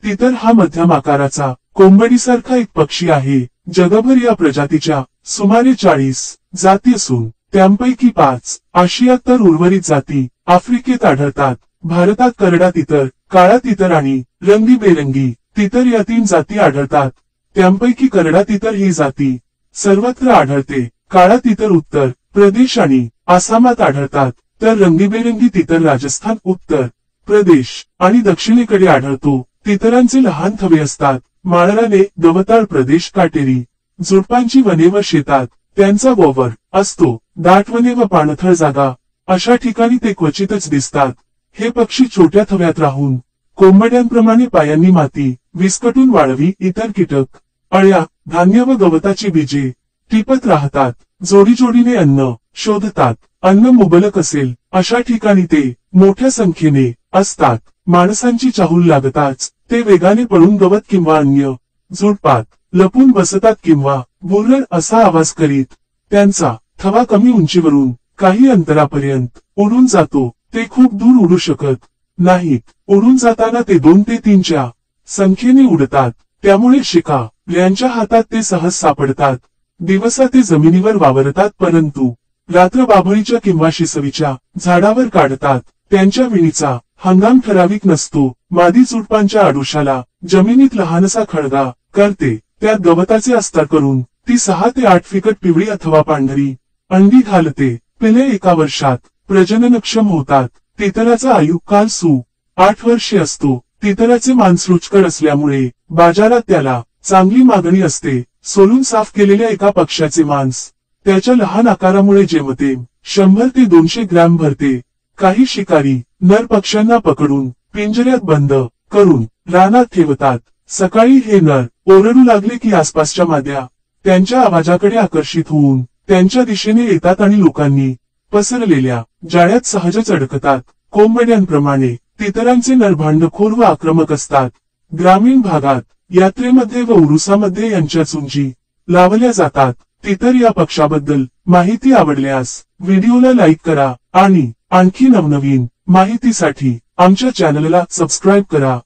तितर हा मध्यम आकाराचा कोंबडीसारखा एक पक्षी आहे। जगभर या प्रजातीच्या सुमारे 40 जाती असून त्यांपैकी 5 आशियात तर उर्वरित जाती आफ्रिकेत आढळतात। भारतात करडा तितर, काळा तितर आणि रंगीबेरंगी तितर या 3 जाती आढळतात। त्यांपैकी करडा तितर ही जाती सर्वत्र आढळते। काळा तितर उत्तर प्रदेश आणि आसामात आढळतात, तर रंगीबेरंगी तितर राजस्थान, उत्तर प्रदेश आणि दक्षिणेकडे आढळतो। तितरांचे लहान थवे असतात। माळराने गवताळ प्रदेश, काटेरी झुडपांची वने व शेतात त्यांचा वावर असतो। दाट वने व पाणथळ जागा अशा ठिकाणी ते क्वचितच दिसतात। हे पक्षी छोट्या थव्यात राहून कोंबड्यांप्रमाणे पायांनी माती विस्कटून वाळवी, इतर कीटक, अळ्या, धान्य व गवताची बीजे टिपत राहतात। जोडीजोडीने अन्न शोधतात। अन्न मुबलक असेल अशा ठिकाणी ते मोठ्या संख्येने असतात। माणसांची चाहूल लागताच ते वेगाने पळून गवत किंवा अन्य झुडपात लपून बसतात किंवा बुर्रळ असा आवाज करीत त्यांचा थवा कमी उंचीवरून काही अंतरापर्यंत उडून जातो। ते खूप दूर उडू शकत नाहीत। उडून जाताना ते 2 ते 3 च्या संख्येने उडतात, त्यामुळे शिकाऱ्यांच्या हातात ते सहज सापडतात। दिवसा ते जमिनीवर वावरतात, परंतु रात्र बाभळीच्या किंवा शिसवीच्या झाडावर काढतात। त्यांच्या विणीचा हंगाम ठराविक नसतो। मादी झुडपांच्या आडुशाला जमिनीत लहानसा खळगा करते, त्यात गवताचे अस्तर करून ती 6 ते 8 फिकट पिवळी अथवा पांढरी अंडी घालते। पिले 1 वर्षात प्रजननक्षम होतात। तितराचा आयुकाल 8 वर्षे असतो। तितराचे मांस रुचकर असल्यामुळे बाजारात त्याला चांगली मागणी असते। सोलून साफ केलेल्या एका पक्ष्याचे मांस त्याच्या लहान आकारामुळे जेमतेम 100 ते 200 ग्रॅम भरते। काही शिकारी नर पक्ष्यांना पकडून पिंजऱ्यात बंद करून रानात ठेवतात। सकाळी हे नर ओरडू लागले की आसपासच्या माद्या त्यांच्या आवाजाकडे आकर्षित होऊन त्यांच्या दिशेने येतात आणि लोकांनी पसरलेल्या जाळ्यात सहजच अडकतात। कोंबड्यांप्रमाणे तितरांचे नर भांडखोर व आक्रमक असतात। ग्रामीण भागात यात्रेमध्ये व उरुसामध्ये यांच्या चुंजी लावल्या जातात। तितर या पक्षाबद्दल माहिती आवडल्यास व्हिडिओला लाईक करा आणि आणखी नवनवीन माहितीसाठी आमच्या चॅनलला सबस्क्राईब करा।